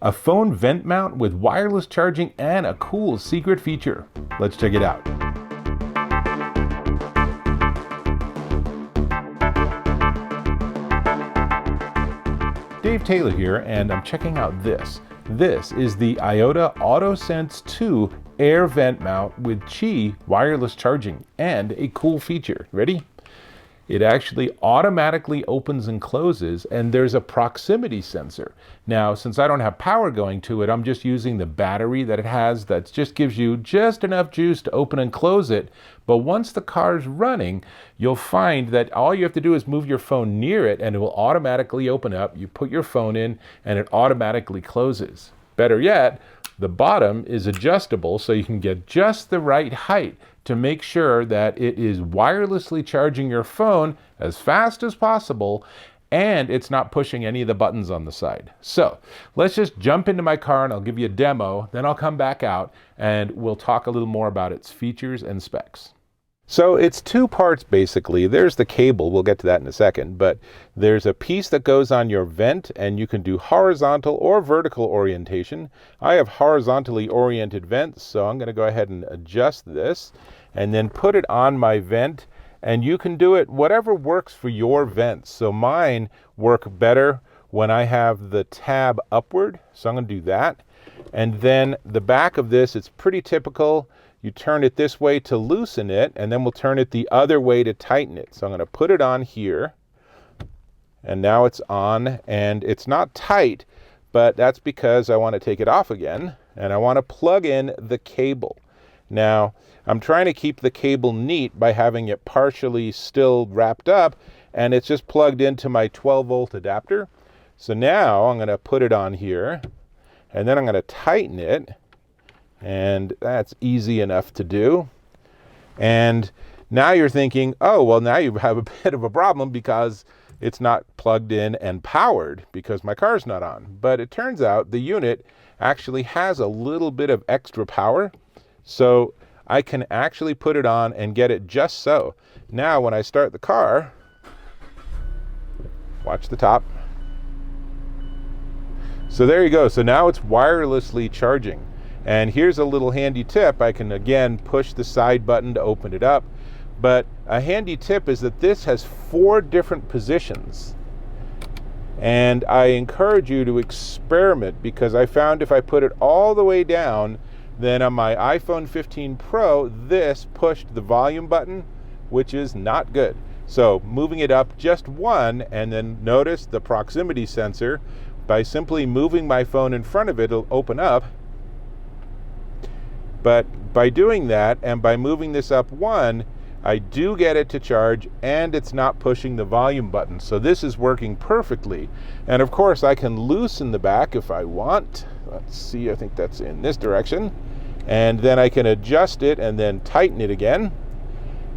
a phone vent mount with wireless charging and a cool secret feature. Let's check it out. Dave Taylor here, and I'm checking out this. This is the IOTA AutoSense 2 air vent mount with Qi wireless charging and a cool feature. Ready? It actually automatically opens and closes, and there's a proximity sensor. Now, since I don't have power going to it, I'm just using the battery that it has that just gives you just enough juice to open and close it. But once the car's running, you'll find that all you have to do is move your phone near it and it will automatically open up. You put your phone in and it automatically closes. Better yet, the bottom is adjustable so you can get just the right height to make sure that it is wirelessly charging your phone as fast as possible and it's not pushing any of the buttons on the side. So let's just jump into my car and I'll give you a demo, then I'll come back out and we'll talk a little more about its features and specs. So it's two parts basically. There's the cable, we'll get to that in a second, but there's a piece that goes on your vent and you can do horizontal or vertical orientation. I have horizontally oriented vents, so I'm going to go ahead and adjust this and then put it on my vent, and you can do it whatever works for your vents. So mine work better when I have the tab upward, so I'm going to do that. And then the back of this, it's pretty typical. You turn it this way to loosen it, and then we'll turn it the other way to tighten it. So I'm going to put it on here, and now it's on, and it's not tight, but that's because I want to take it off again, and I want to plug in the cable. Now, I'm trying to keep the cable neat by having it partially still wrapped up, and it's just plugged into my 12-volt adapter. So now I'm going to put it on here, and then I'm going to tighten it. And that's easy enough to do. And now you're thinking, oh, well, now you have a bit of a problem because it's not plugged in and powered because my car's not on. But it turns out the unit actually has a little bit of extra power. So I can actually put it on and get it just so. Now, when I start the car, watch the top. So there you go. So now it's wirelessly charging. And here's a little handy tip. I can again push the side button to open it up. But a handy tip is that this has 4 different positions. And I encourage you to experiment because I found if I put it all the way down, then on my iPhone 15 Pro, this pushed the volume button, which is not good. So moving it up just one, and then notice the proximity sensor. By simply moving my phone in front of it, it'll open up. But by doing that and by moving this up one, I do get it to charge and it's not pushing the volume button. So this is working perfectly. And of course I can loosen the back if I want. Let's see, I think that's in this direction. And then I can adjust it and then tighten it again.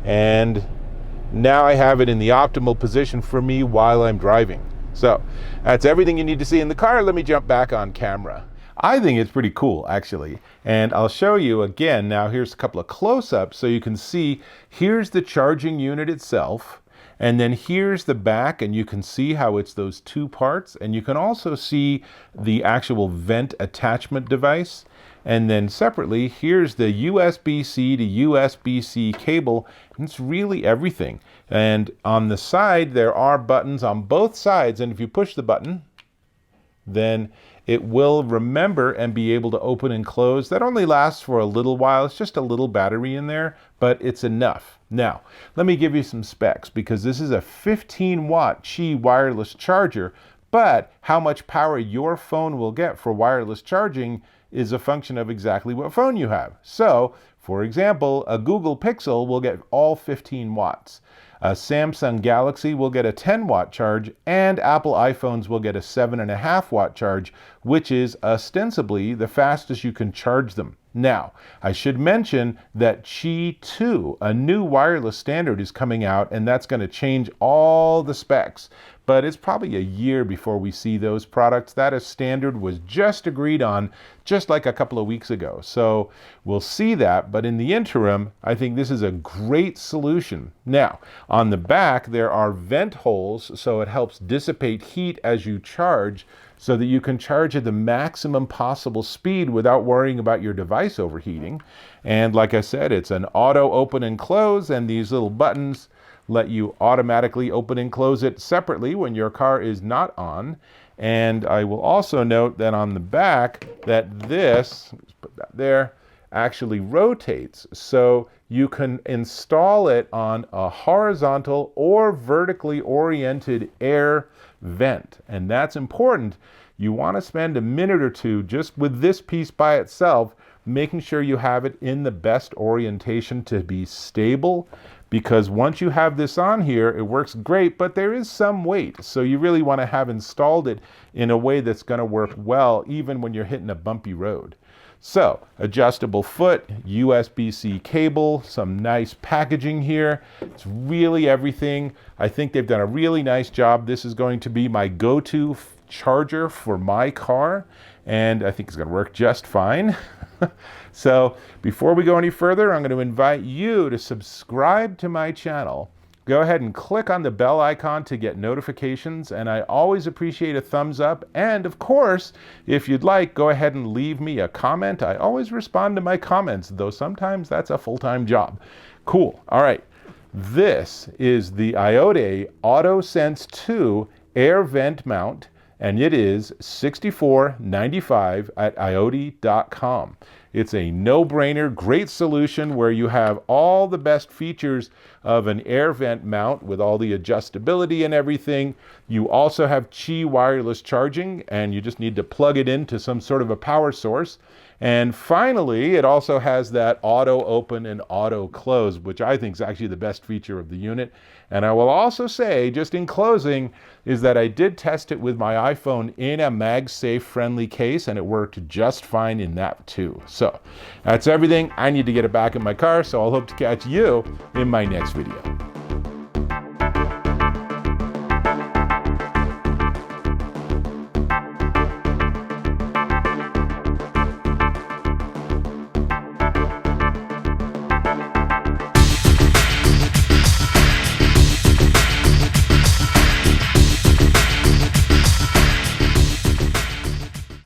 And now I have it in the optimal position for me while I'm driving. So that's everything you need to see in the car. Let me jump back on camera. I think it's pretty cool, actually. And I'll show you again. Now, here's a couple of close-ups so you can see here's the charging unit itself. And then here's the back, and you can see how it's those 2 parts. And you can also see the actual vent attachment device. And then separately, here's the USB-C to USB-C cable. And it's really everything. And on the side, there are buttons on both sides. And if you push the button, then it will remember and be able to open and close. That only lasts for a little while. It's just a little battery in there, but it's enough. Now, let me give you some specs because this is a 15-watt Qi wireless charger, but how much power your phone will get for wireless charging is a function of exactly what phone you have. So, for example, a Google Pixel will get all 15 watts. A Samsung Galaxy will get a 10-watt charge, and Apple iPhones will get a 7.5-watt charge, which is ostensibly the fastest you can charge them. Now, I should mention that Qi 2, a new wireless standard, is coming out, and that's going to change all the specs. But it's probably a year before we see those products. That standard was just agreed on just like a couple of weeks ago. So we'll see that, but in the interim, I think this is a great solution. Now, on the back, there are vent holes, so it helps dissipate heat as you charge. so that you can charge at the maximum possible speed without worrying about your device overheating. And like I said, it's an auto open and close, and these little buttons let you automatically open and close it separately when your car is not on. And I will also note that on the back that this, let's put that there, actually rotates, so you can install it on a horizontal or vertically oriented air vent. And that's important. You want to spend a minute or two just with this piece by itself, making sure you have it in the best orientation to be stable, because once you have this on here, it works great, but there is some weight. So you really want to have installed it in a way that's going to work well, even when you're hitting a bumpy road. So, adjustable foot, USB-C cable, some nice packaging here. It's really everything. I think they've done a really nice job. This is going to be my go-to charger for my car, and I think it's going to work just fine. So, before we go any further, I'm going to invite you to subscribe to my channel. Go ahead and click on the bell icon to get notifications, and I always appreciate a thumbs up. And of course, if you'd like, go ahead and leave me a comment. I always respond to my comments, though sometimes that's a full-time job. Cool. All right. This is the IoT AutoSense 2 air vent mount, and it is $64.95 at IoT.com. It's a no-brainer, great solution where you have all the best features of an air vent mount with all the adjustability and everything. You also have Qi wireless charging, and you just need to plug it into some sort of a power source. And finally, it also has that auto open and auto close, which I think is actually the best feature of the unit. And I will also say, just in closing, is that I did test it with my iPhone in a MagSafe friendly case, and it worked just fine in that too. So that's everything. I need to get it back in my car, so I'll hope to catch you in my next video.